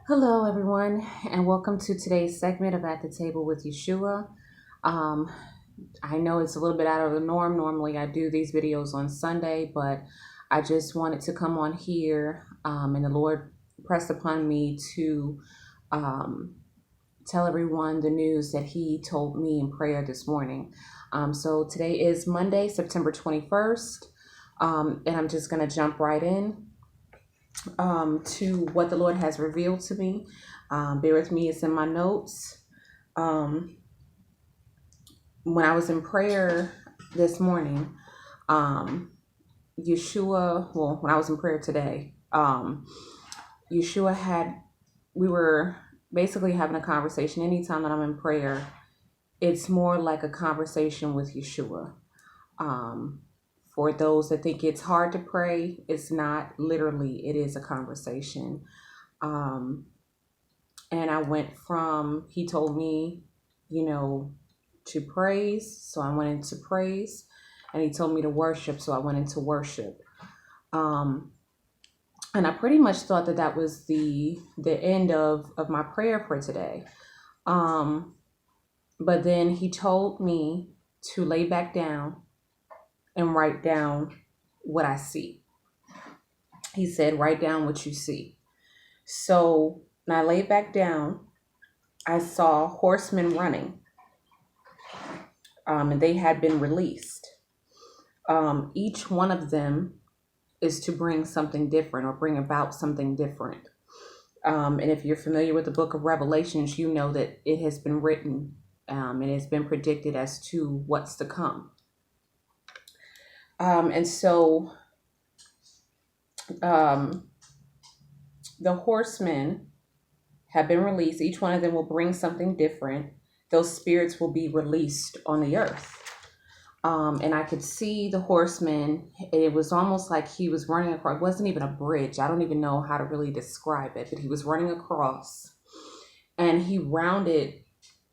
Hello, everyone, and welcome to today's segment of At the Table with Yeshua. Um, I know it's a little bit out of the norm. Normally, I do these videos on Sunday, but I just wanted to come on here, and the Lord pressed upon me to um, tell everyone the news that He told me in prayer this morning. So today is Monday, September 21st, and I'm just going to jump right in to what the Lord has revealed to me. Bear with me, it's in my notes. Um, when I was in prayer this morning, um, when I was in prayer today, Yeshua we were basically having a conversation. Anytime that I'm in prayer, it's more like a conversation with Yeshua. Um, for those that think it's hard to pray, it's not literally, it is a conversation. Um, and I went from, he told me, to praise. So I went into praise, and he told me to worship. So I went into worship. Um, and I pretty much thought that that was the end of my prayer for today. But then he told me to lay back down and write down what I see. He said, write down what you see. So when I laid back down, I saw horsemen running, and they had been released. Each one of them is to bring something different or bring about something different. And if you're familiar with the book of Revelations, you know that it has been written, and it's been predicted as to what's to come. And so the horsemen have been released. Each one of them will bring something different. Those spirits will be released on the earth. And I could see the horseman. It was almost like he was running across. It wasn't even a bridge. I don't even know how to really describe it, but he was running across, and he rounded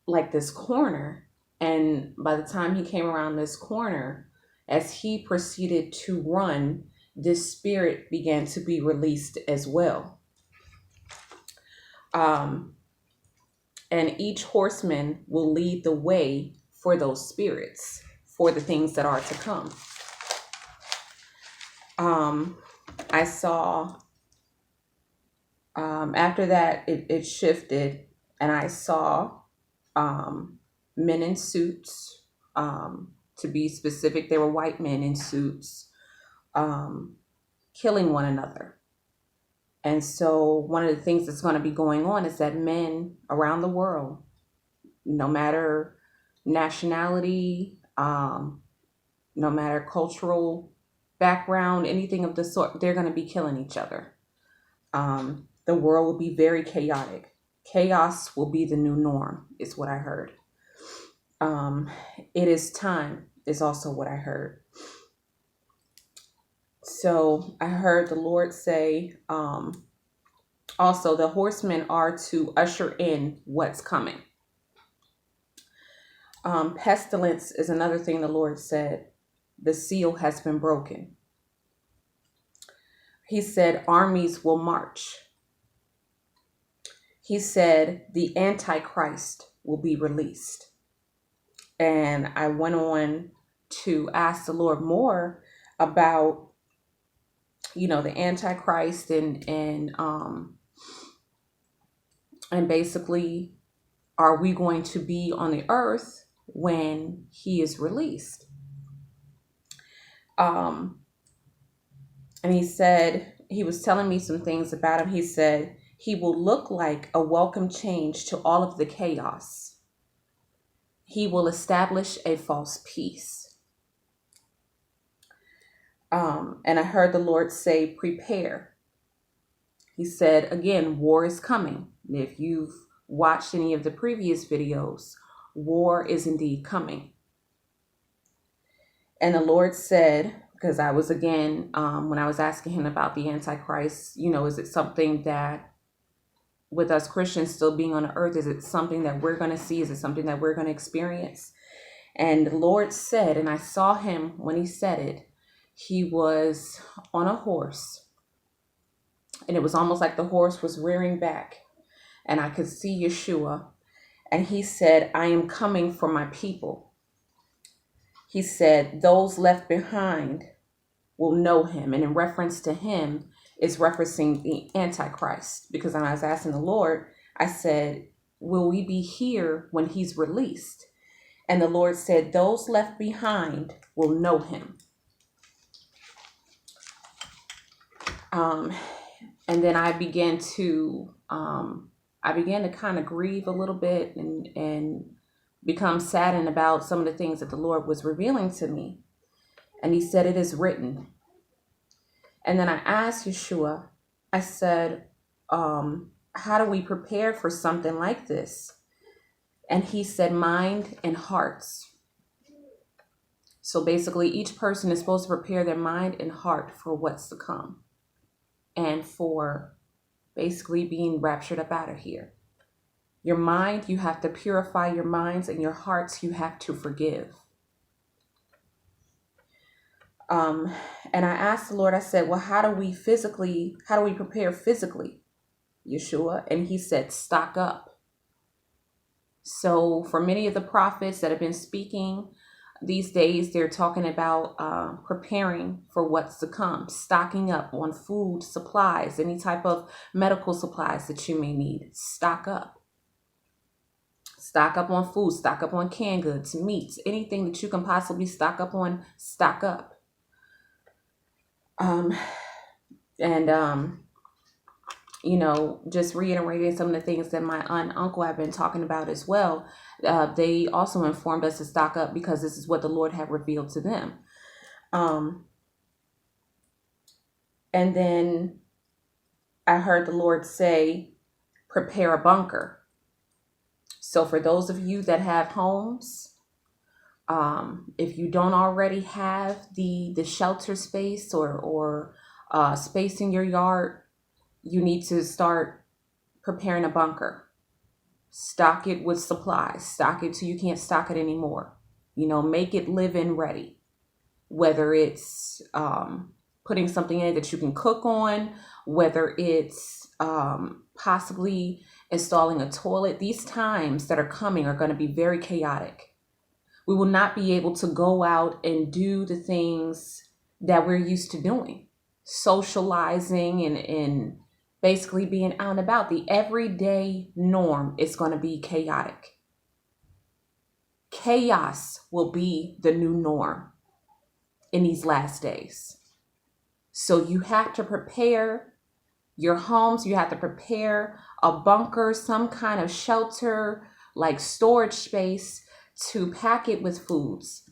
like this corner. And by the time he came around this corner, as he proceeded to run, this spirit began to be released as well. And each horseman will lead the way for those spirits, for the things that are to come. I saw, after that, it shifted, and I saw men in suits. To be specific, they were white men in suits, killing one another. And so one of the things that's going to be going on is that men around the world, no matter nationality, no matter cultural background, anything of the sort, they're going to be killing each other. The world will be very chaotic. Chaos will be the new norm, is what I heard. It is time, is also what I heard. So I heard the Lord say, also the horsemen are to usher in what's coming. Pestilence is another thing the Lord said. The seal has been broken. He said armies will march. He said the Antichrist will be released. And I went on to ask the Lord more about, the Antichrist and basically, are we going to be on the earth when he is released? And he said, he was telling me some things about him. He said he will look like a welcome change to all of the chaos. He will establish a false peace. And I heard the Lord say, prepare. He said, again, war is coming. If you've watched any of the previous videos, war is indeed coming. And the Lord said, because I was again, when I was asking him about the Antichrist, is it something that with us Christians still being on the earth, is it something that we're going to see? Is it something that we're going to experience? And the Lord said, and I saw him when he said it, he was on a horse, and it was almost like the horse was rearing back, and I could see Yeshua. And he said, I am coming for my people. He said, those left behind will know him. And in reference to him is referencing the Antichrist. Because when I was asking the Lord, I said, will we be here when he's released? And the Lord said, those left behind will know him. And then I began to kind of grieve a little bit and become saddened about some of the things that the Lord was revealing to me. And he said, it is written. And then I asked Yeshua, I said, how do we prepare for something like this? And he said, mind and hearts. So basically, each person is supposed to prepare their mind and heart for what's to come and for basically being raptured up out of here. Your mind, you have to purify your minds, and your hearts, you have to forgive. And I asked the Lord, I said, well, how do we prepare physically, Yeshua? And he said, stock up. So for many of the prophets that have been speaking these days, they're talking about preparing for what's to come, stocking up on food supplies, any type of medical supplies that you may need. Stock up. Stock up on food, stock up on canned goods, meats, anything that you can possibly stock up on, stock up. Just reiterating some of the things that my aunt and uncle have been talking about as well. They also informed us to stock up because this is what the Lord had revealed to them. And then I heard the Lord say, prepare a bunker. So for those of you that have homes, if you don't already have the shelter space or space in your yard, you need to start preparing a bunker. Stock it with supplies. Stock it till you can't stock it anymore. Make it live-in ready. Whether it's putting something in it that you can cook on, whether it's possibly installing a toilet. These times that are coming are going to be very chaotic. We will not be able to go out and do the things that we're used to doing. Socializing and basically being out and about. The everyday norm is going to be chaotic. Chaos will be the new norm in these last days. So you have to prepare your homes. You have to prepare a bunker, some kind of shelter, like storage space, to pack it with foods,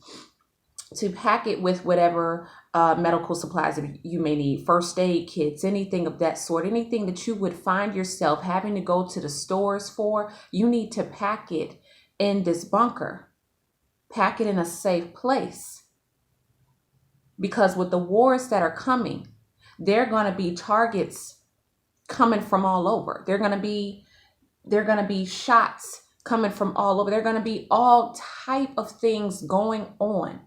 to pack it with whatever medical supplies you may need, first aid kits, anything of that sort, anything that you would find yourself having to go to the stores for. You need to pack it in this bunker, pack it in a safe place. Because with the wars that are coming, there are going to be targets coming from all over. They're going to be shots coming from all over. There are going to be all type of things going on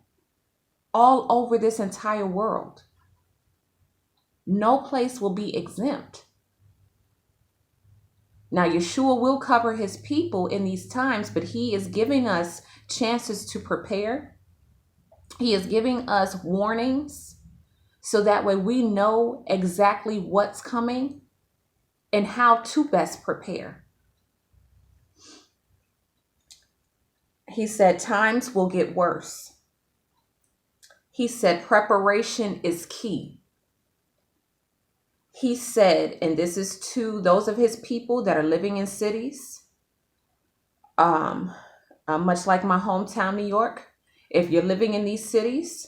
all over this entire world. No place will be exempt. Now, Yeshua will cover his people in these times, but he is giving us chances to prepare. He is giving us warnings so that way we know exactly what's coming and how to best prepare. He said times will get worse. He said preparation is key. He said, and this is to those of his people that are living in cities, much like my hometown, New York, if you're living in these cities,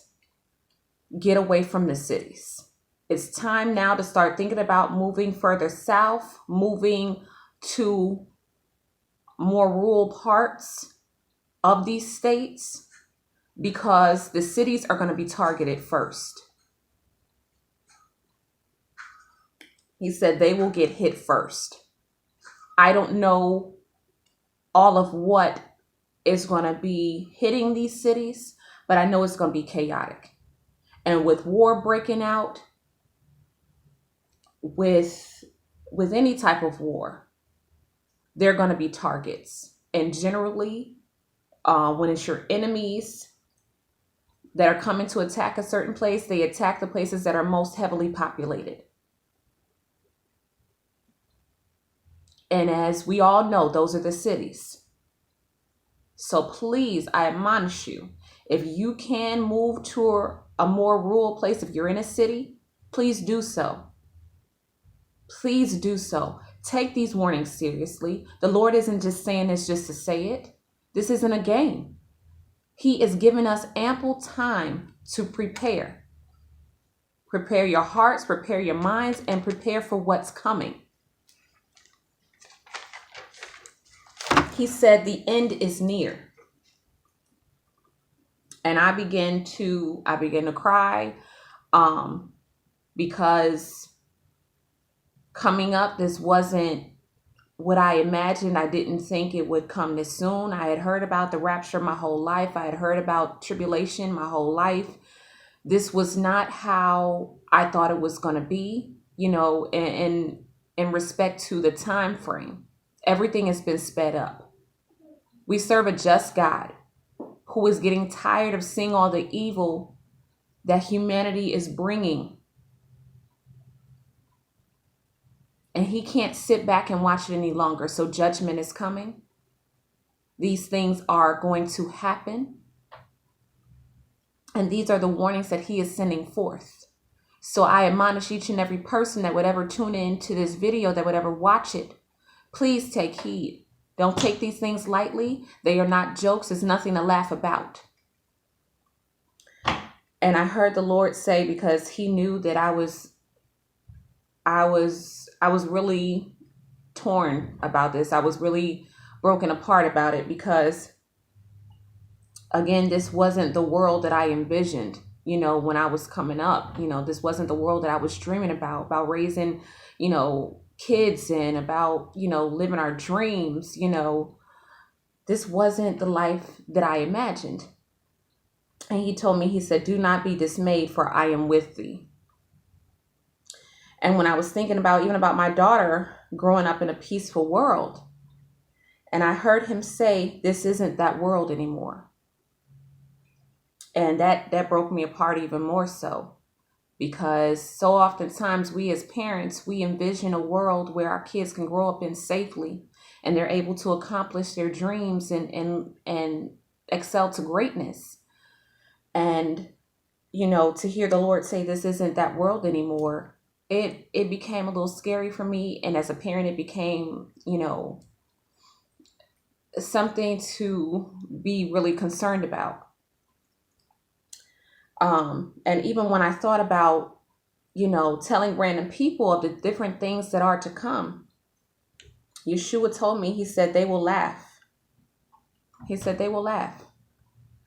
get away from the cities. It's time now to start thinking about moving further south, moving to more rural parts of these states, because the cities are going to be targeted first. He said they will get hit first. I don't know all of what is going to be hitting these cities, but I know it's going to be chaotic. And with war breaking out, with any type of war, they're going to be targets. And generally, when it's your enemies that are coming to attack a certain place, they attack the places that are most heavily populated. And as we all know, those are the cities. So please, I admonish you, if you can move to a more rural place, if you're in a city, please do so. Please do so. Take these warnings seriously. The Lord isn't just saying this just to say it. This isn't a game. He is giving us ample time to prepare. Prepare your hearts, prepare your minds, and prepare for what's coming. He said the end is near. And I began to cry because coming up, this wasn't what I imagined. I didn't think it would come this soon. I had heard about the rapture my whole life. I had heard about tribulation my whole life. This was not how I thought it was going to be, in respect to the time frame. Everything has been sped up. We serve a just God who is getting tired of seeing all the evil that humanity is bringing. And he can't sit back and watch it any longer. So judgment is coming. These things are going to happen. And these are the warnings that he is sending forth. So I admonish each and every person that would ever tune into this video, that would ever watch it, please take heed. Don't take these things lightly. They are not jokes. It's nothing to laugh about. And I heard the Lord say, because he knew that I was really torn about this. I was really broken apart about it because, again, this wasn't the world that I envisioned, when I was coming up. This wasn't the world that I was dreaming about raising, kids and about, living our dreams. This wasn't the life that I imagined. And he told me, he said, do not be dismayed, for I am with thee. And when I was thinking about my daughter growing up in a peaceful world, and I heard him say, this isn't that world anymore. And that broke me apart even more so, because so oftentimes we as parents, we envision a world where our kids can grow up in safely and they're able to accomplish their dreams and excel to greatness. And, to hear the Lord say this isn't that world anymore, it became a little scary for me. And as a parent, it became, something to be really concerned about. And even when I thought about, telling random people of the different things that are to come, Yeshua told me, he said, they will laugh. He said, they will laugh.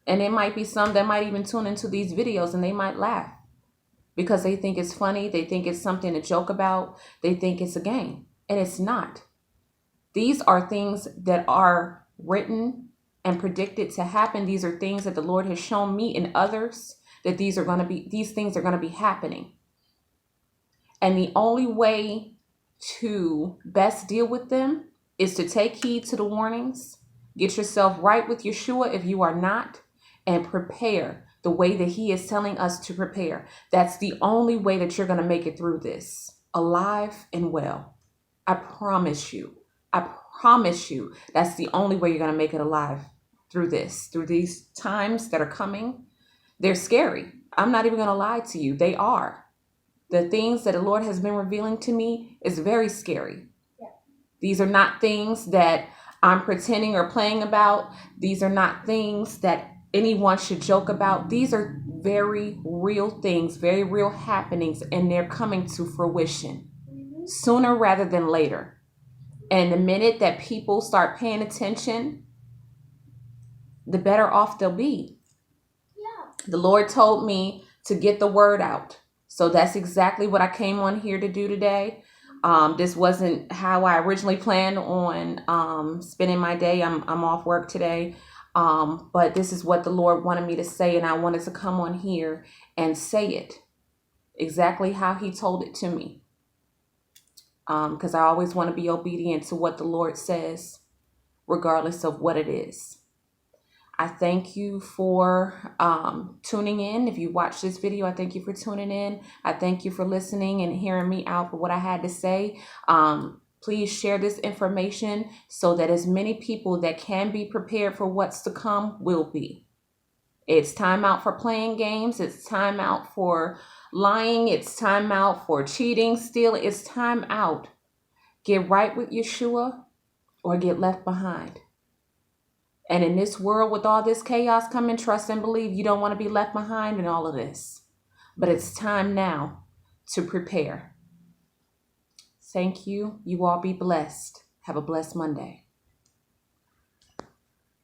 And there might be some that might even tune into these videos and they might laugh because they think it's funny. They think it's something to joke about. They think it's a game, and it's not. These are things that are written and predicted to happen. These are things that the Lord has shown me and others that these things are going to be happening. And the only way to best deal with them is to take heed to the warnings, get yourself right with Yeshua if you are not, and prepare the way that he is telling us to prepare. That's the only way that you're going to make it through this alive and well. I promise you. That's the only way you're going to make it alive through these times that are coming. They're scary. I'm not even going to lie to you. They are. The things that the Lord has been revealing to me is very scary. Yeah. These are not things that I'm pretending or playing about. These are not things that anyone should joke about. These are very real things, very real happenings, and they're coming to fruition sooner rather than later. And the minute that people start paying attention, the better off they'll be. Yeah. The Lord told me to get the word out. So that's exactly what I came on here to do today. This wasn't how I originally planned on spending my day. I'm off work today. But this is what the Lord wanted me to say, and I wanted to come on here and say it exactly how he told it to me. because I always want to be obedient to what the Lord says, regardless of what it is. I thank you for tuning in. If you watch this video, I thank you for tuning in. I thank you for listening and hearing me out for what I had to say. Please share this information so that as many people that can be prepared for what's to come will be. It's time out for playing games. It's time out for lying. It's time out for cheating, stealing. It's time out. Get right with Yeshua or get left behind. And in this world with all this chaos coming, trust and believe you don't want to be left behind in all of this. But it's time now to prepare. Thank you. You all be blessed. Have a blessed Monday.